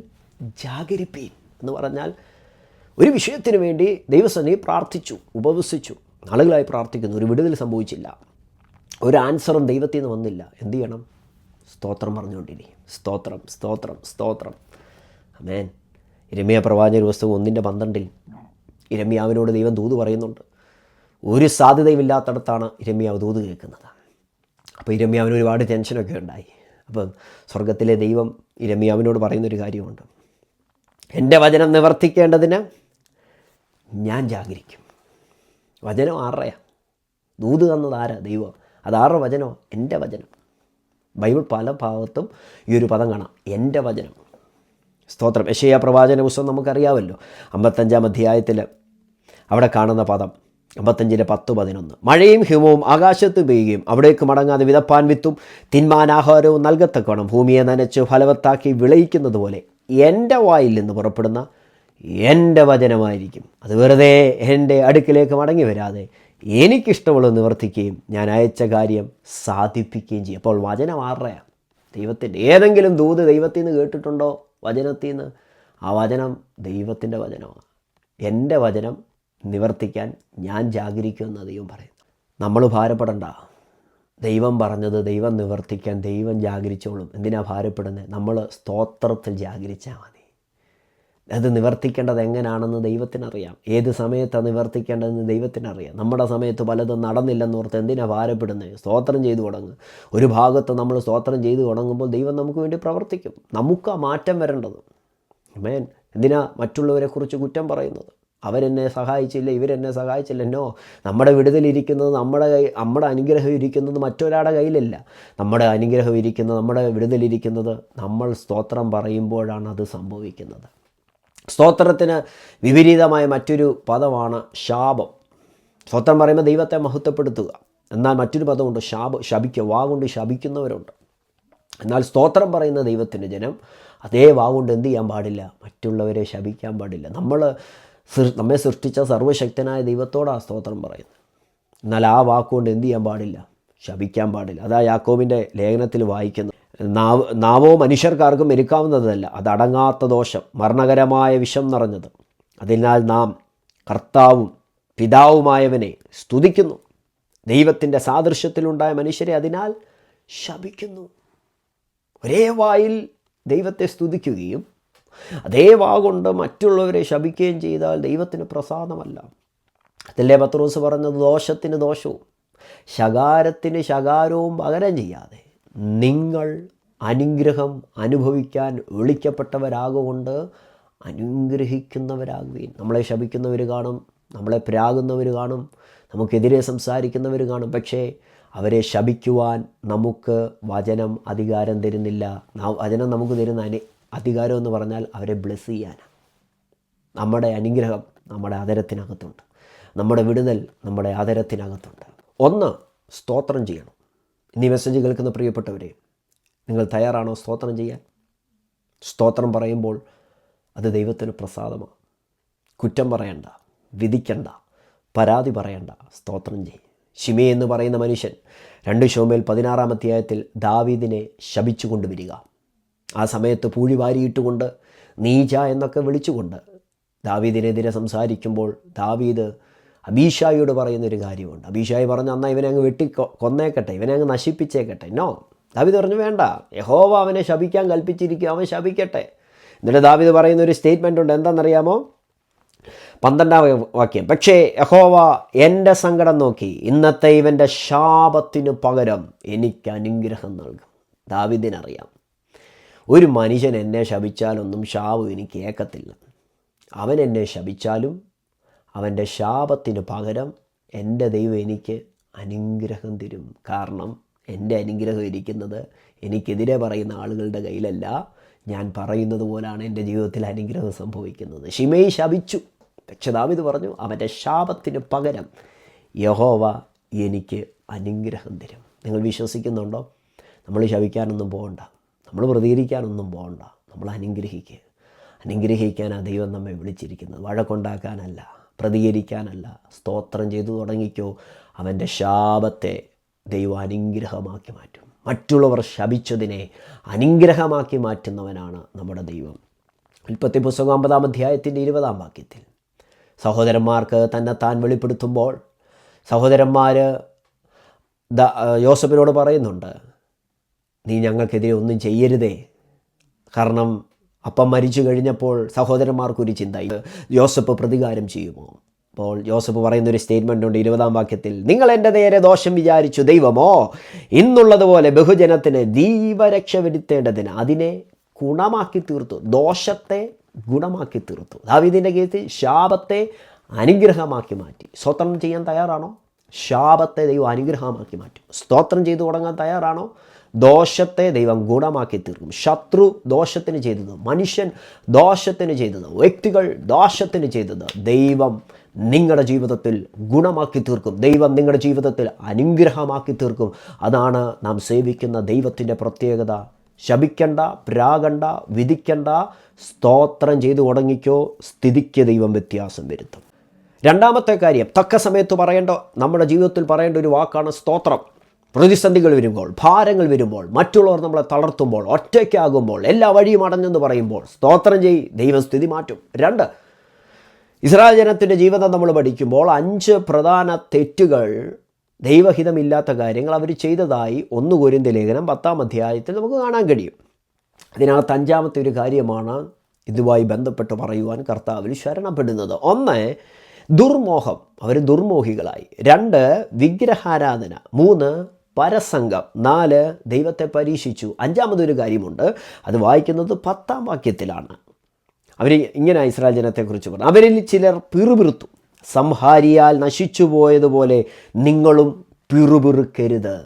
ജാഗരിപ്പീൻ എന്ന് പറഞ്ഞാൽ ഒരു വിഷയത്തിന് വേണ്ടി ദൈവസന്നിധി പ്രാർത്ഥിച്ചു, ഉപവസിച്ചു, നാളുകളായി പ്രാർത്ഥിക്കുന്നു, ഒരു വിടുതൽ സംഭവിച്ചില്ല, ഒരു ആൻസറും ദൈവത്തിൽ നിന്ന് വന്നില്ല. എന്തു ചെയ്യണം? സ്തോത്രം പറഞ്ഞുകൊണ്ടിരി. സ്തോത്രം, സ്തോത്രം, സ്തോത്രം. ആമേൻ. യിരെമ്യാ പ്രവാചക പുസ്തകം 1:12 യിരെമ്യാവിനോട് ദൈവം ദൂത് പറയുന്നുണ്ട്. ഒരു സാധ്യതയുമില്ലാത്തടത്താണ് യിരെമ്യാവ് ദൂത് കേൾക്കുന്നത്. അപ്പോൾ യിരെമ്യാവിന് ഒരുപാട് ടെൻഷനൊക്കെ ഉണ്ടായി. അപ്പം സ്വർഗത്തിലെ ദൈവം യിരെമ്യാവിനോട് പറയുന്നൊരു കാര്യമുണ്ട്. എൻ്റെ വചനം നിവർത്തിക്കേണ്ടതിന് ഞാൻ ജാഗരിക്കും. വചനം ആരുടെയാണ്? ദൂത് തന്നത് ആരാ? ദൈവം. അതാരുടെ വചനമോ? എൻ്റെ വചനം. ബൈബിൾ പല ഭാഗത്തും ഈ ഒരു പദം കാണാം, എൻ്റെ വചനം. സ്തോത്രം. യെശയ്യാ പ്രവാചന പുസ്തകം നമുക്കറിയാമല്ലോ, 55-ാം അധ്യായത്തിൽ അവിടെ കാണുന്ന പദം 55:10-11. മഴയും ഹിമവും ആകാശത്ത് പെയ്യുകയും അവിടേക്ക് മടങ്ങാതെ വിതപ്പാൻ വിത്തും തിന്മാൻ ആഹാരവും നൽകത്തക്കവണ്ണം ഭൂമിയെ നനച്ച് ഫലവത്താക്കി വിളയിക്കുന്നത് പോലെ എൻ്റെ വായിൽ നിന്ന് പുറപ്പെടുന്ന എൻ്റെ വചനമായിരിക്കും. അത് വെറുതെ എൻ്റെ അടുക്കിലേക്ക് മടങ്ങി വരാതെ എനിക്കിഷ്ടമുള്ളത് നിവർത്തിക്കുകയും ഞാൻ അയച്ച കാര്യം സാധിപ്പിക്കുകയും ചെയ്യും. അപ്പോൾ വചനം ആരുടെയാണ്? ദൈവത്തിൻ്റെ. ഏതെങ്കിലും ദൂത് ദൈവത്തിൽ നിന്ന് കേട്ടിട്ടുണ്ടോ? വചനത്തിൽ നിന്ന്. ആ വചനം ദൈവത്തിൻ്റെ വചനമാണ്. എൻ്റെ വചനം നിവർത്തിക്കാൻ ഞാൻ ജാഗരിക്കുമെന്ന് ദൈവം പറയുന്നു. നമ്മൾ ഭാരപ്പെടണ്ട. ദൈവം പറഞ്ഞത് ദൈവം നിവർത്തിക്കാൻ ദൈവം ജാഗരിച്ചോളും. എന്തിനാ ഭാരപ്പെടുന്നത്? നമ്മൾ സ്തോത്രത്തിൽ ജാഗരിച്ചാൽ മതി. അത് നിവർത്തിക്കേണ്ടത് എങ്ങനെയാണെന്ന് ദൈവത്തിനറിയാം. ഏത് സമയത്താണ് നിവർത്തിക്കേണ്ടതെന്ന് ദൈവത്തിനറിയാം. നമ്മുടെ സമയത്ത് പലതും നടന്നില്ലെന്നോർത്ത് എന്തിനാ ഭാരപ്പെടുന്നത്? സ്തോത്രം ചെയ്തു തുടങ്ങുക. ഒരു ഭാഗത്ത് നമ്മൾ സ്തോത്രം ചെയ്തു തുടങ്ങുമ്പോൾ ദൈവം നമുക്ക് വേണ്ടി പ്രവർത്തിക്കും. നമുക്ക് ആ മാറ്റം വരേണ്ടത്. ആമേൻ. എന്തിനാ മറ്റുള്ളവരെക്കുറിച്ച് കുറ്റം പറയുന്നത്? അവരെന്നെ സഹായിച്ചില്ല, ഇവരെന്നെ സഹായിച്ചില്ല. എന്നോ, നമ്മുടെ വിടുതലിരിക്കുന്നത്, നമ്മുടെ അനുഗ്രഹം ഇരിക്കുന്നത് മറ്റൊരാളുടെ കയ്യിലല്ല. നമ്മുടെ അനുഗ്രഹം ഇരിക്കുന്നത്, നമ്മുടെ വിടുതലിരിക്കുന്നത് നമ്മൾ സ്തോത്രം പറയുമ്പോഴാണ് അത് സംഭവിക്കുന്നത്. സ്തോത്രത്തിന് വിപരീതമായ മറ്റൊരു പദമാണ് ശാപം. സ്തോത്രം പറയുമ്പോൾ ദൈവത്തെ മഹത്വപ്പെടുത്തുക. എന്നാൽ മറ്റൊരു പദമുണ്ട്, ശപിക്കുക. വാ കൊണ്ട് ശപിക്കുന്നവരുണ്ട്. എന്നാൽ സ്തോത്രം പറയുന്ന ദൈവത്തിൻ്റെ ജനം അതേ വാ കൊണ്ട് എന്ത് ചെയ്യാൻ പാടില്ല? മറ്റുള്ളവരെ ശപിക്കാൻ പാടില്ല. നമ്മെ സൃഷ്ടിച്ച സർവ്വശക്തനായ ദൈവത്തോടാണ് സ്തോത്രം പറയുന്നത്. എന്നാൽ ആ വാക്കുകൊണ്ട് എന്ത് ചെയ്യാൻ പാടില്ല? ശപിക്കാൻ പാടില്ല. അതാ യാക്കോബിൻ്റെ ലേഖനത്തിൽ വായിക്കുന്നത്. നാവോ മനുഷ്യർക്കാർക്കും മെരുക്കാവുന്നതല്ല, അതടങ്ങാത്ത ദോഷം, മരണകരമായ വിഷം നിറഞ്ഞത്. അതിനാൽ നാം കർത്താവും പിതാവുമായവനെ സ്തുതിക്കുന്നു, ദൈവത്തിൻ്റെ സാദൃശ്യത്തിലുണ്ടായ മനുഷ്യരെ അതിനാൽ ശപിക്കുന്നു. ഒരേ വായിൽ ദൈവത്തെ സ്തുതിക്കുകയും അതേ വാഗുകൊണ്ട് മറ്റുള്ളവരെ ശപിക്കുകയും ചെയ്താൽ ദൈവത്തിന് പ്രസാദമല്ല. അതല്ലേ പത്രോസ് പറഞ്ഞത്? ദോഷത്തിന് ദോഷവും ശകാരത്തിന് ശകാരവും പകരം ചെയ്യാതെ നിങ്ങൾ അനുഗ്രഹം അനുഭവിക്കാൻ വിളിക്കപ്പെട്ടവരാകൊണ്ട് അനുഗ്രഹിക്കുന്നവരാകുകയും. നമ്മളെ ശപിക്കുന്നവർ കാണും, നമ്മളെ പ്രാകുന്നവർ കാണും, നമുക്കെതിരെ സംസാരിക്കുന്നവർ കാണും. പക്ഷേ അവരെ ശപിക്കുവാൻ നമുക്ക് വചനം അധികാരം തരുന്നില്ല. വചനം നമുക്ക് തരുന്ന അധികാരം എന്ന് പറഞ്ഞാൽ അവരെ ബ്ലെസ് ചെയ്യാനാണ്. നമ്മുടെ അനുഗ്രഹം നമ്മുടെ ആദരത്തിനകത്തുണ്ട്. നമ്മുടെ വിടുതൽ നമ്മുടെ ആദരത്തിനകത്തുണ്ട്. ഒന്ന്, സ്തോത്രം ചെയ്യണം. ഇനി മെസ്സേജ് കേൾക്കുന്ന പ്രിയപ്പെട്ടവരെ, നിങ്ങൾ തയ്യാറാണോ സ്തോത്രം ചെയ്യാൻ? സ്തോത്രം പറയുമ്പോൾ അത് ദൈവത്തിന് പ്രസാദമാണ്. കുറ്റം പറയണ്ട, വിധിക്കണ്ട, പരാതി പറയണ്ട, സ്തോത്രം ചെയ്യും. ശിമേ എന്ന് പറയുന്ന മനുഷ്യൻ 2 ശമൂവേൽ 16-ാം അധ്യായത്തിൽ ദാവീദിനെ ശപിച്ചുകൊണ്ട് വരിക. ആ സമയത്ത് പൂഴി വാരിയിട്ടുകൊണ്ട് നീച എന്നൊക്കെ വിളിച്ചുകൊണ്ട് ദാവീദിനെതിരെ സംസാരിക്കുമ്പോൾ ദാവീദ് അബീശായിയോട് പറയുന്നൊരു കാര്യമുണ്ട്. അബീശായി പറഞ്ഞു, എന്നാൽ ഇവനെ അങ്ങ് കൊന്നേക്കട്ടെ, ഇവനെ അങ്ങ് നശിപ്പിച്ചേക്കട്ടെ. നോ, ദാവീദ് പറഞ്ഞു, വേണ്ട, യഹോവ അവനെ ശപിക്കാൻ കൽപ്പിച്ചിരിക്കും, അവൻ ശപിക്കട്ടെ. എന്നിട്ട് ദാവീദ് പറയുന്നൊരു സ്റ്റേറ്റ്മെൻ്റ് ഉണ്ട്. എന്താണെന്നറിയാമോ? 12-ാം വാക്യം. പക്ഷേ യഹോവ എൻ്റെ സങ്കടം നോക്കി ഇന്നത്തെ ഇവൻ്റെ ശാപത്തിനു പകരം എനിക്ക് അനുഗ്രഹം നൽകും. ദാവീദിനറിയാം, ഒരു മനുഷ്യൻ എന്നെ ശപിച്ചാലൊന്നും ശാപം എനിക്ക് ഏക്കത്തില്ല. അവൻ എന്നെ ശപിച്ചാലും അവൻ്റെ ശാപത്തിന് പകരം എൻ്റെ ദൈവം എനിക്ക് അനുഗ്രഹം തരും. കാരണം എൻ്റെ അനുഗ്രഹം ഇരിക്കുന്നത് എനിക്കെതിരെ പറയുന്ന ആളുകളുടെ കയ്യിലല്ല. ഞാൻ പറയുന്നത് പോലാണ് എൻ്റെ ജീവിതത്തിൽ അനുഗ്രഹം സംഭവിക്കുന്നത്. ശിമേയി ശപിച്ചു, പക്ഷെ ദാവീദ് പറഞ്ഞു, അവൻ്റെ ശാപത്തിന് പകരം യഹോവ എനിക്ക് അനുഗ്രഹം തരും. നിങ്ങൾ വിശ്വസിക്കുന്നുണ്ടോ? നമ്മൾ ശപിക്കാനൊന്നും പോകണ്ട, നമ്മൾ പ്രതികരിക്കാനൊന്നും പോകണ്ട. നമ്മൾ അനുഗ്രഹിക്കുക. അനുഗ്രഹിക്കാനാണ് ദൈവം നമ്മെ വിളിച്ചിരിക്കുന്നത്, വഴക്കുണ്ടാക്കാനല്ല, പ്രതികരിക്കാനല്ല. സ്തോത്രം ചെയ്തു തുടങ്ങിക്കോ, അവൻ്റെ ശാപത്തെ ദൈവം അനുഗ്രഹമാക്കി മാറ്റും. മറ്റുള്ളവർ ശപിച്ചതിനെ അനുഗ്രഹമാക്കി മാറ്റുന്നവനാണ് നമ്മുടെ ദൈവം. ഉൽപ്പത്തി പുസ്തകം 50-ാം അധ്യായത്തിൻ്റെ 20-ാം വാക്യത്തിൽ സഹോദരന്മാർക്ക് തന്നെത്താൻ വെളിപ്പെടുത്തുമ്പോൾ സഹോദരന്മാർ യോസേഫിനോട് പറയുന്നുണ്ട്, നീ ഞങ്ങൾക്കെതിരെ ഒന്നും ചെയ്യരുതേ. കാരണം അപ്പം മരിച്ചു കഴിഞ്ഞപ്പോൾ സഹോദരന്മാർക്കൊരു ചിന്ത, യോസേഫ് പ്രതികാരം ചെയ്യുമോ? അപ്പോൾ യോസേഫ് പറയുന്നൊരു സ്റ്റേറ്റ്മെൻ്റ് ഉണ്ട് 20-ാം വാക്യത്തിൽ, നിങ്ങൾ എൻ്റെ നേരെ ദോഷം വിചാരിച്ചു, ദൈവമോ ഇന്നുള്ളതുപോലെ ബഹുജനത്തിന് ജീവരക്ഷ വരുത്തേണ്ടതിന് അതിനെ ഗുണമാക്കി തീർത്തു. ദോഷത്തെ ഗുണമാക്കി തീർത്തു. ദാവീദിൻ്റെ കേസിൽ ശാപത്തെ അനുഗ്രഹമാക്കി മാറ്റി. സ്തോത്രം ചെയ്യാൻ തയ്യാറാണോ? ശാപത്തെ ദൈവം അനുഗ്രഹമാക്കി മാറ്റും. സ്തോത്രം ചെയ്തു തുടങ്ങാൻ തയ്യാറാണോ? ദോഷത്തെ ദൈവം ഗുണമാക്കി തീർക്കും. ശത്രു ദോഷത്തിന് ചെയ്തത്, മനുഷ്യൻ ദോഷത്തിന് ചെയ്തത്, വ്യക്തികൾ ദോഷത്തിന് ചെയ്തത് ദൈവം നിങ്ങളുടെ ജീവിതത്തിൽ ഗുണമാക്കി തീർക്കും. ദൈവം നിങ്ങളുടെ ജീവിതത്തിൽ അനുഗ്രഹമാക്കി തീർക്കും. അതാണ് നാം സേവിക്കുന്ന ദൈവത്തിൻ്റെ പ്രത്യേകത. ശപിക്കണ്ട, പ്രാകണ്ട, വിധിക്കണ്ട, സ്തോത്രം ചെയ്തു തുടങ്ങിക്കോ. സ്ഥിതിക്ക് ദൈവം വ്യത്യാസം വരുത്തും. രണ്ടാമത്തെ കാര്യം, തക്ക സമയത്ത് നമ്മുടെ ജീവിതത്തിൽ പറയേണ്ട ഒരു വാക്കാണ് സ്തോത്രം. പ്രതിസന്ധികൾ വരുമ്പോൾ, ഭാരങ്ങൾ വരുമ്പോൾ, മറ്റുള്ളവർ നമ്മളെ തളർത്തുമ്പോൾ, ഒറ്റയ്ക്കാകുമ്പോൾ, എല്ലാ വഴിയും അടഞ്ഞെന്ന് പറയുമ്പോൾ സ്തോത്രം ചെയ്യ്, ദൈവം സ്ഥിതി മാറ്റും. 2, ഇസ്രായേൽ ജനത്തിൻ്റെ ജീവിതം നമ്മൾ പഠിക്കുമ്പോൾ 5 പ്രധാന തെറ്റുകൾ, ദൈവഹിതമില്ലാത്ത കാര്യങ്ങൾ അവർ ചെയ്തതായി 1 കൊരിന്ത്യർ ലേഖനം 10-ാം അധ്യായത്തിൽ നമുക്ക് കാണാൻ കഴിയും. അതിനകത്ത് 5-ാമത്തെ ഒരു കാര്യമാണ് ഇതുമായി ബന്ധപ്പെട്ട് പറയുവാൻ കർത്താവിൽ ശരണപ്പെടുന്നത്. 1, ദുർമോഹം, അവർ ദുർമോഹികളായി. 2, വിഗ്രഹാരാധന. 3, പരസംഗം. 4, ദൈവത്തെ പരീക്ഷിച്ചു. 5-ാമതൊരു കാര്യമുണ്ട്, അത് വായിക്കുന്നത് 10-ാം വാക്യത്തിലാണ്. അവർ ഇങ്ങനെ ഇസ്രായേൽ ജനത്തെക്കുറിച്ച് പറഞ്ഞു, അവരിൽ ചിലർ പിറുപിറുത്തു, സംഹാരിയാൽ നശിച്ചു പോയതുപോലെ നിങ്ങളും പിറുപിറുക്കരുത്.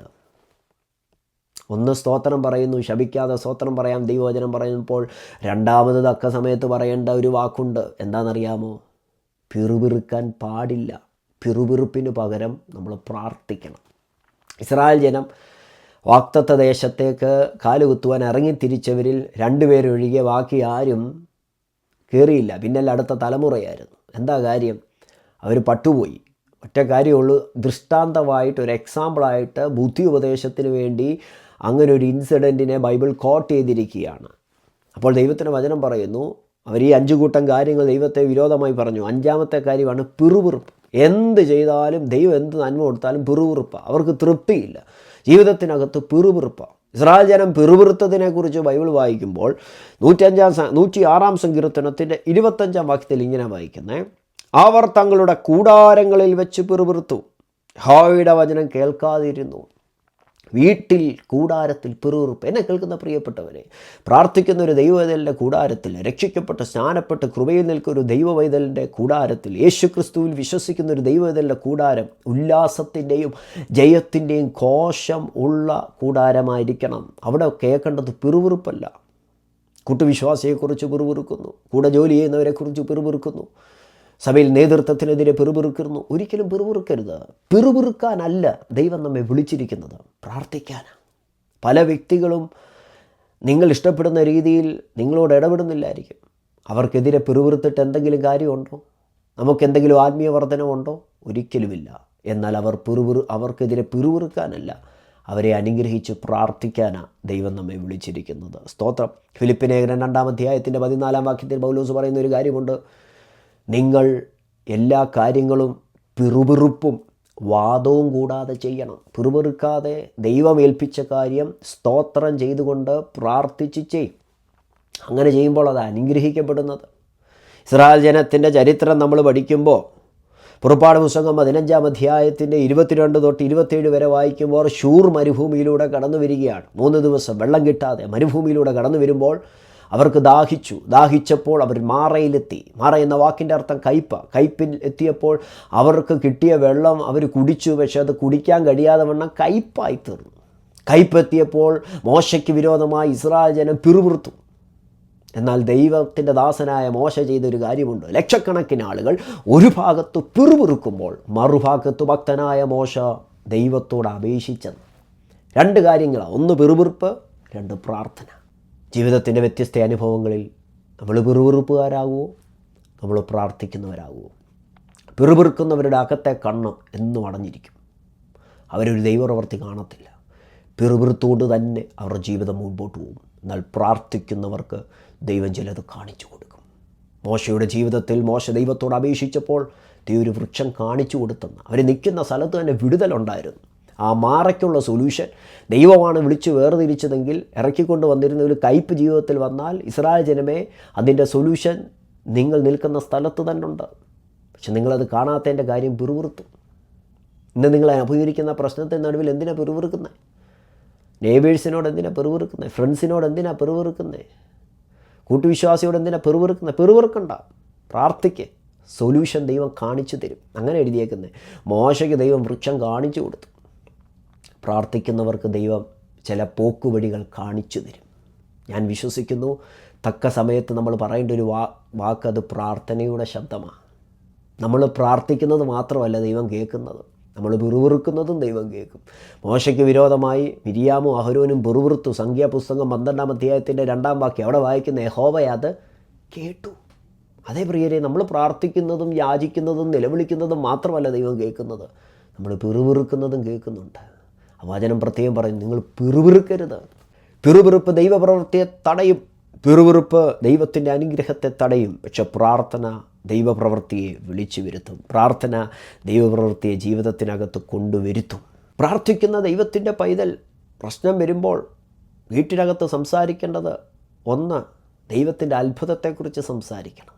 1 സ്തോത്രം പറയുന്നു, ശപിക്കാതെ സ്തോത്രം പറയാം, ദൈവവചനം പറയുമ്പോൾ 2ാമത് തക്ക സമയത്ത് പറയേണ്ട ഒരു വാക്കുണ്ട്. എന്താണെന്നറിയാമോ? പിറുപിറുക്കാൻ പാടില്ല. പിറുപിറുപ്പിന് പകരം നമ്മൾ പ്രാർത്ഥിക്കണം. ഇസ്രായേൽ ജനം വാഗ്ദത്ത ദേശത്തേക്ക് കാലുകുത്തുവാൻ ഇറങ്ങിത്തിരിച്ചവരിൽ 2 പേരൊഴികെ ബാക്കി ആരും കയറിയില്ല. പിന്നല്ല അടുത്ത തലമുറയായിരുന്നു. എന്താ കാര്യം? അവർ പട്ടുപോയി. ഒറ്റ കാര്യമുള്ളൂ, ദൃഷ്ടാന്തമായിട്ട് ഒരു എക്സാമ്പിളായിട്ട് ബുദ്ധി ഉപദേശത്തിന് വേണ്ടി അങ്ങനെ ഒരു ഇൻസിഡൻറ്റിനെ ബൈബിൾ കോട്ട് ചെയ്തിരിക്കുകയാണ്. അപ്പോൾ ദൈവത്തിൻ്റെ വചനം പറയുന്നു, അവർ ഈ 5 കൂട്ടം കാര്യങ്ങൾ ദൈവത്തെ വിരോധമായി പറഞ്ഞു. 5ാമത്തെ കാര്യമാണ് പിറുപിറുപ്പ്. എന്ത് ചെയ്താലും, ദൈവം എന്ത് നന്മ കൊടുത്താലും പിറുപിറുപ്പാണ്. അവർക്ക് തൃപ്തിയില്ല. ജീവിതത്തിനകത്ത് പിറുപിറുപ്പാണ്. ഇസ്രായേൽ ജനം പിറുപിറുത്തതിനെക്കുറിച്ച് ബൈബിൾ വായിക്കുമ്പോൾ 106-ാം സങ്കീർത്തനത്തിൻ്റെ 25-ാം വാക്യത്തിൽ ഇങ്ങനെ വായിക്കുന്നത്, അവർ തങ്ങളുടെ കൂടാരങ്ങളിൽ വെച്ച് പിറുപിറുത്തു, യഹോവയുടെ വചനം കേൾക്കാതിരുന്നു. വീട്ടിൽ, കൂടാരത്തിൽ പിറുപിറുപ്പ്. എന്നെ കേൾക്കുന്ന പ്രിയപ്പെട്ടവരെ, പ്രാർത്ഥിക്കുന്ന ഒരു ദൈവവൈതലിൻ്റെ കൂടാരത്തിൽ, രക്ഷിക്കപ്പെട്ട് സ്നാനപ്പെട്ട് കൃപയിൽ നിൽക്കുന്ന ഒരു ദൈവവൈതലിൻ്റെ കൂടാരത്തിൽ, യേശുക്രിസ്തുവിൽ വിശ്വസിക്കുന്ന ഒരു ദൈവവൈതലിൻ്റെ കൂടാരം ഉല്ലാസത്തിൻ്റെയും ജയത്തിൻ്റെയും കോശം ഉള്ള കൂടാരമായിരിക്കണം. അവിടെ കേൾക്കേണ്ടത് പിറുപിറുപ്പല്ല. കൂട്ടുവിശ്വാസിയെക്കുറിച്ച് പിറുപിറുക്കുന്നു, കൂടെ ജോലി ചെയ്യുന്നവരെക്കുറിച്ച് പിറുപിറുക്കുന്നു, സഭയിൽ നേതൃത്വത്തിനെതിരെ പിറുപിറുക്കുന്നു. ഒരിക്കലും പിറുപിറുക്കരുത്. പിറുപിറുക്കാനല്ല ദൈവം നമ്മെ വിളിച്ചിരിക്കുന്നത്, പ്രാർത്ഥിക്കാനാണ്. പല വ്യക്തികളും നിങ്ങൾ ഇഷ്ടപ്പെടുന്ന രീതിയിൽ നിങ്ങളോട് ഇടപെടുന്നില്ലായിരിക്കും. അവർക്കെതിരെ പിറുപിറുത്തിട്ട് എന്തെങ്കിലും കാര്യമുണ്ടോ? നമുക്കെന്തെങ്കിലും ആത്മീയ വർധനമുണ്ടോ? ഒരിക്കലുമില്ല. എന്നാൽ അവർക്കെതിരെ പിറുപിറുക്കാനല്ല, അവരെ അനുഗ്രഹിച്ച് പ്രാർത്ഥിക്കാനാണ് ദൈവം നമ്മെ വിളിച്ചിരിക്കുന്നത്. സ്തോത്രം. ഫിലിപ്പിയർ ലേഖനം 2-ാം അധ്യായത്തിൻ്റെ 14-ാം വാക്യത്തിൽ പൗലോസ് പറയുന്ന ഒരു കാര്യമുണ്ട്, നിങ്ങൾ എല്ലാ കാര്യങ്ങളും പിറുപിറുപ്പും വാദവും കൂടാതെ ചെയ്യണം. പിറുപിറുക്കാതെ ദൈവം ഏൽപ്പിച്ച കാര്യം സ്തോത്രം ചെയ്തുകൊണ്ട് പ്രാർത്ഥിച്ച് ചെയ്യും. അങ്ങനെ ചെയ്യുമ്പോൾ അത് അനുഗ്രഹിക്കപ്പെടുന്നത്. ഇസ്രായേൽ ജനത്തിൻ്റെ ചരിത്രം നമ്മൾ പഠിക്കുമ്പോൾ പുറപ്പാട് പുസ്തകം 15-ാം അധ്യായത്തിൻ്റെ 22 തൊട്ട് 27 വരെ വായിക്കുമ്പോൾ ഷൂർ മരുഭൂമിയിലൂടെ കടന്നു വരികയാണ്. 3 ദിവസം വെള്ളം കിട്ടാതെ മരുഭൂമിയിലൂടെ കടന്നു വരുമ്പോൾ അവർക്ക് ദാഹിച്ചപ്പോൾ അവർ മാറയിലെത്തി. മാറ എന്ന വാക്കിൻ്റെ അർത്ഥം കയ്പിൽ എത്തിയപ്പോൾ അവർക്ക് കിട്ടിയ വെള്ളം അവർ കുടിച്ചു. പക്ഷെ അത് കുടിക്കാൻ കഴിയാതെ വണ്ണം കയ്പായി തീർന്നു. കയ്പെത്തിയപ്പോൾ മോശയ്ക്ക് വിരോധമായി ഇസ്രായേൽ ജനം പിറുപിറുത്തു. എന്നാൽ ദൈവത്തിൻ്റെ ദാസനായ മോശ ചെയ്തൊരു കാര്യമുണ്ട്. ലക്ഷക്കണക്കിന് ആളുകൾ ഒരു ഭാഗത്ത് പിറുപിറുക്കുമ്പോൾ മറുഭാഗത്ത് ഭക്തനായ മോശ ദൈവത്തോട് അപേക്ഷിച്ചത് 2 കാര്യങ്ങളാണ്. 1 പിറുപിറുപ്പ്, 2 പ്രാർത്ഥന. ജീവിതത്തിൻ്റെ വ്യത്യസ്ത അനുഭവങ്ങളിൽ നമ്മൾ പിറുപിറുപ്പുകാരാകുമോ? നമ്മൾ പ്രാർത്ഥിക്കുന്നവരാകുമോ? പിറുപിറുക്കുന്നവരുടെ അകത്തെ കണ്ണ് എന്നും അടഞ്ഞിരിക്കും. അവരൊരു ദൈവപ്രവൃത്തി കാണത്തില്ല. പിറുപിറുത്തുകൊണ്ട് തന്നെ അവരുടെ ജീവിതം മുൻപോട്ട് പോകും. എന്നാൽ പ്രാർത്ഥിക്കുന്നവർക്ക് ദൈവം ചിലത് കാണിച്ചു കൊടുക്കും. മോശയുടെ ജീവിതത്തിൽ മോശ ദൈവത്തോട് അപേക്ഷിച്ചപ്പോൾ ഒരു വൃക്ഷം കാണിച്ചു കൊടുത്തെന്ന്. അവർ നിൽക്കുന്ന സ്ഥലത്ത് തന്നെ വിടുതലുണ്ടായിരുന്നു. ആ മാറയ്ക്കുള്ള സൊല്യൂഷൻ ദൈവമാണ് വിളിച്ച് വേർതിരിച്ചതെങ്കിൽ ഇറക്കിക്കൊണ്ട് വന്നിരുന്ന ഒരു കയ്പ് ജീവിതത്തിൽ വന്നാൽ ഇസ്രായേൽ ജനമേ, അതിൻ്റെ സൊല്യൂഷൻ നിങ്ങൾ നിൽക്കുന്ന സ്ഥലത്ത് തന്നെ ഉണ്ട്. പക്ഷെ നിങ്ങളത് കാണാത്തതിൻ്റെ കാര്യം പിറുപിറുത്തു. ഇന്ന് നിങ്ങളെ അഭിമുഖീകരിക്കുന്ന പ്രശ്നത്തിൻ്റെ നടുവിൽ എന്തിനാണ് പിറുപിറുക്കുന്നത്? നെയ്ബേഴ്സിനോട് എന്തിനാണ് പിറുപിറുക്കുന്നത്? ഫ്രണ്ട്സിനോട് എന്തിനാണ് പിറുപിറുക്കുന്നത്? കൂട്ടുവിശ്വാസിയോട് എന്തിനാണ് പിറുപിറുക്കുന്നത്? പിറുപിറുക്കണ്ട, പ്രാർത്ഥിക്ക്. സൊല്യൂഷൻ ദൈവം കാണിച്ചു തരും. അങ്ങനെ എഴുതിയേക്കുന്നത്. മോശയ്ക്ക് ദൈവം വൃക്ഷം കാണിച്ചു കൊടുത്തു. പ്രാർത്ഥിക്കുന്നവർക്ക് ദൈവം ചില പോക്കുവഴികൾ കാണിച്ചു തരും. ഞാൻ വിശ്വസിക്കുന്നു തക്ക സമയത്ത് നമ്മൾ പറയേണ്ട ഒരു വാക്കത് പ്രാർത്ഥനയുടെ ശബ്ദമാണ്. നമ്മൾ പ്രാർത്ഥിക്കുന്നത് മാത്രമല്ല ദൈവം കേൾക്കുന്നത്, നമ്മൾ പിറുപിറുക്കുന്നതും ദൈവം കേൾക്കും. മോശയ്ക്ക് വിരോധമായി മിരിയാമും അഹരോനും പിറുപിറുത്തു. സംഖ്യാപുസ്തകം 12-ാം അധ്യായത്തിൻ്റെ 2-ാം വാക്യം അവിടെ വായിക്കുന്ന യഹോവ അത് കേട്ടു. അതേ പ്രിയരെ, നമ്മൾ പ്രാർത്ഥിക്കുന്നതും യാചിക്കുന്നതും നിലവിളിക്കുന്നതും മാത്രമല്ല ദൈവം കേൾക്കുന്നത്, നമ്മൾ പിറുപിറുക്കുന്നതും കേൾക്കുന്നുണ്ട്. ആ വചനം പ്രത്യേകം പറയും, നിങ്ങൾ പിറുപിറുക്കരുത്. പിറുപിറുപ്പ് ദൈവപ്രവൃത്തിയെ തടയും. പിറുപിറുപ്പ് ദൈവത്തിൻ്റെ അനുഗ്രഹത്തെ തടയും. പക്ഷെ പ്രാർത്ഥന ദൈവപ്രവൃത്തിയെ വിളിച്ചു വരുത്തും. പ്രാർത്ഥന ദൈവപ്രവൃത്തിയെ ജീവിതത്തിനകത്ത് കൊണ്ടുവരുത്തും. പ്രാർത്ഥിക്കുന്ന ദൈവത്തിൻ്റെ പൈതൽ പ്രശ്നം വരുമ്പോൾ വീട്ടിനകത്ത് സംസാരിക്കേണ്ടത്, ഒന്ന്, ദൈവത്തിൻ്റെ അത്ഭുതത്തെക്കുറിച്ച് സംസാരിക്കണം.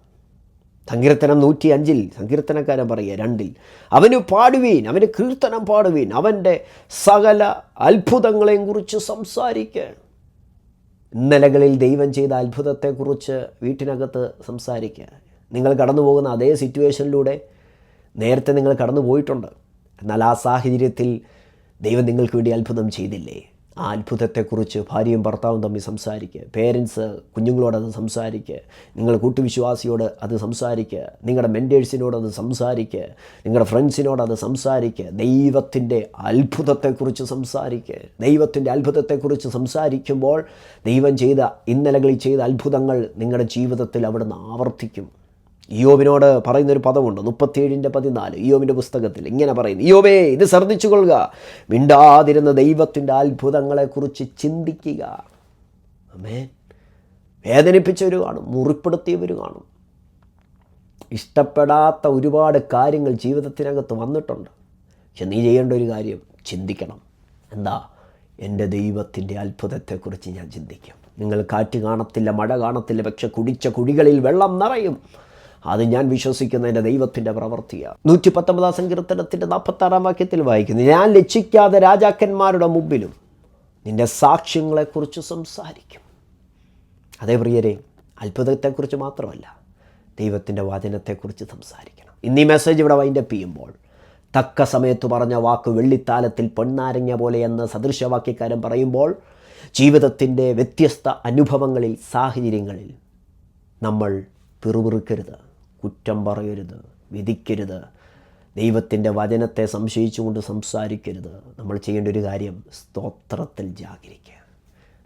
സങ്കീർത്തനം 105 സങ്കീർത്തനക്കാരൻ പറയുക 2 അവന് പാടുവീൻ, അവന് കീർത്തനം പാടുവീൻ, അവൻ്റെ സകല അത്ഭുതങ്ങളെയും കുറിച്ച് സംസാരിക്കുക. ഇന്നലകളിൽ ദൈവം ചെയ്ത അത്ഭുതത്തെക്കുറിച്ച് വീട്ടിനകത്ത് സംസാരിക്കുക. നിങ്ങൾ കടന്നു പോകുന്ന അതേ സിറ്റുവേഷനിലൂടെ നേരത്തെ നിങ്ങൾ കടന്നു പോയിട്ടുണ്ട്. എന്നാൽ ആ സാഹചര്യത്തിൽ ദൈവം നിങ്ങൾക്ക് വേണ്ടി അത്ഭുതം ചെയ്തില്ലേ? ആ അത്ഭുതത്തെക്കുറിച്ച് ഭാര്യയും ഭർത്താവും തമ്മിൽ സംസാരിക്കുക. പേരൻസ് കുഞ്ഞുങ്ങളോടത് സംസാരിക്കുക. നിങ്ങൾ കൂട്ടുവിശ്വാസിയോട് അത് സംസാരിക്കുക. നിങ്ങളുടെ മെൻറ്റേഴ്സിനോടത് സംസാരിക്കുക. നിങ്ങളുടെ ഫ്രണ്ട്സിനോടത് സംസാരിക്കുക. ദൈവത്തിൻ്റെ അത്ഭുതത്തെക്കുറിച്ച് സംസാരിക്കുക. ദൈവത്തിൻ്റെ അത്ഭുതത്തെക്കുറിച്ച് സംസാരിക്കുമ്പോൾ ദൈവം ചെയ്ത ഇന്നലകളിൽ ചെയ്ത അത്ഭുതങ്ങൾ നിങ്ങളുടെ ജീവിതത്തിൽ അവിടുന്ന് ആവർത്തിക്കും. ഇയ്യോബിനോട് പറയുന്നൊരു പദമുണ്ട്, 37:14 ഇയ്യോബിൻ്റെ പുസ്തകത്തിൽ ഇങ്ങനെ പറയുന്നു, ഇയ്യോബേ, ഇത് ശ്രദ്ധിച്ചു കൊള്ളുക, മിണ്ടാതിരുന്ന ദൈവത്തിൻ്റെ അത്ഭുതങ്ങളെക്കുറിച്ച് ചിന്തിക്കുക. ആമേൻ. വേദനിപ്പിച്ചവർ കാണും, മുറിപ്പെടുത്തിയവർ കാണും, ഇഷ്ടപ്പെടാത്ത ഒരുപാട് കാര്യങ്ങൾ ജീവിതത്തിനകത്ത് വന്നിട്ടുണ്ട്. പക്ഷെ നീ ചെയ്യേണ്ട ഒരു കാര്യം, ചിന്തിക്കണം. എന്താ? എൻ്റെ ദൈവത്തിൻ്റെ അത്ഭുതത്തെക്കുറിച്ച് ഞാൻ ചിന്തിക്കും. നിങ്ങൾ കാറ്റ് കാണത്തില്ല, മഴ കാണത്തില്ല, പക്ഷെ കുടിച്ച കുഴികളിൽ വെള്ളം നിറയും. അത് ഞാൻ വിശ്വസിക്കുന്ന എൻ്റെ ദൈവത്തിൻ്റെ പ്രവൃത്തിയാണ്. 119-ാം സങ്കീർത്തനത്തിൻ്റെ 46-ാം വാക്യത്തിൽ വായിക്കുന്നു, ഞാൻ ലജ്ജിക്കാതെ രാജാക്കന്മാരുടെ മുമ്പിലും നിൻ്റെ സാക്ഷ്യങ്ങളെക്കുറിച്ച് സംസാരിക്കും. അതേ പ്രിയരെ, അത്ഭുതത്തെക്കുറിച്ച് മാത്രമല്ല, ദൈവത്തിൻ്റെ വചനത്തെക്കുറിച്ച് സംസാരിക്കണം. ഇന്ന് ഈ മെസ്സേജ് ഇവിടെ വൈൻഡപ്പ് ചെയ്യുമ്പോൾ, തക്ക സമയത്ത് പറഞ്ഞ വാക്ക് വെള്ളിത്താലത്തിൽ പൊന്നാരങ്ങ പോലെ എന്ന് സദൃശവാക്യക്കാരൻ പറയുമ്പോൾ, ജീവിതത്തിൻ്റെ വ്യത്യസ്ത അനുഭവങ്ങളിൽ, സാഹചര്യങ്ങളിൽ നമ്മൾ പിറുപിറുക്കരുത്, കുറ്റം പറയരുത്, വിധിക്കരുത്, ദൈവത്തിൻ്റെ വചനത്തെ സംശയിച്ചുകൊണ്ട് സംസാരിക്കരുത്. നമ്മൾ ചെയ്യേണ്ട ഒരു കാര്യം, സ്തോത്രത്തിൽ ജാഗരിക്കുക.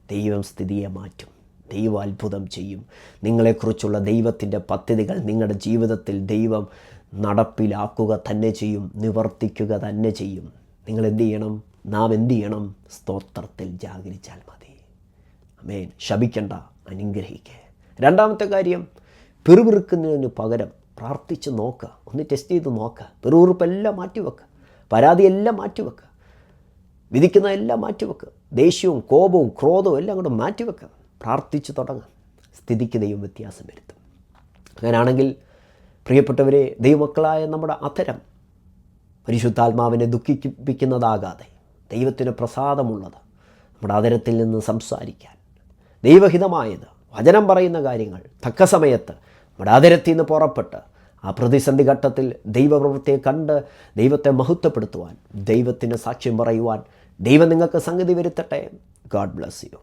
ദൈവം സ്ഥിതിയെ മാറ്റും, ദൈവം അത്ഭുതം ചെയ്യും. നിങ്ങളെക്കുറിച്ചുള്ള ദൈവത്തിൻ്റെ പദ്ധതികൾ നിങ്ങളുടെ ജീവിതത്തിൽ ദൈവം നടപ്പിലാക്കുക തന്നെ ചെയ്യും, നിവർത്തിക്കുക തന്നെ ചെയ്യും. നിങ്ങൾ എന്ത് ചെയ്യണം? നാം എന്ത് ചെയ്യണം? സ്തോത്രത്തിൽ ജാഗരിച്ചാൽ മതി. ആമേൻ. ശപിക്കണ്ട, അനുഗ്രഹിക്കുക. രണ്ടാമത്തെ കാര്യം, പിറുപിറുക്കുന്നതിന് പകരം പ്രാർത്ഥിച്ച് നോക്കുക. ഒന്ന് ടെസ്റ്റ് ചെയ്ത് നോക്കുക. പിറുപിറുപ്പെല്ലാം മാറ്റിവെക്കുക, പരാതിയെല്ലാം മാറ്റിവെക്കുക, വിധിക്കുന്നതെല്ലാം മാറ്റിവെക്കുക, ദേഷ്യവും കോപവും ക്രോധവും എല്ലാം കൂടെ മാറ്റിവെക്കുക. പ്രാർത്ഥിച്ച് തുടങ്ങാം. സ്ഥിതിക്ക് ദൈവം വ്യത്യാസം വരുത്തും. അങ്ങനെയാണെങ്കിൽ പ്രിയപ്പെട്ടവരെ, ദൈവമക്കളായ നമ്മുടെ അധരം പരിശുദ്ധാത്മാവിനെ ദുഃഖിപ്പിക്കുന്നതാകാതെ ദൈവത്തിന് പ്രസാദമുള്ളത് നമ്മുടെ അധരത്തിൽ നിന്ന് സംസാരിക്കാൻ, ദൈവഹിതമായത് വചനം പറയുന്ന കാര്യങ്ങൾ തക്ക സമയത്ത് നമ്മുടെ അധരത്തിൽ നിന്ന് പുറപ്പെട്ട് ആ പ്രതിസന്ധി ഘട്ടത്തിൽ ദൈവപ്രവൃത്തിയെ കണ്ട് ദൈവത്തെ മഹത്വപ്പെടുത്തുവാൻ, ദൈവത്തിന് സാക്ഷ്യം പറയുവാൻ ദൈവം നിങ്ങൾക്ക് സംഗതി വരുത്തട്ടെ. God bless you.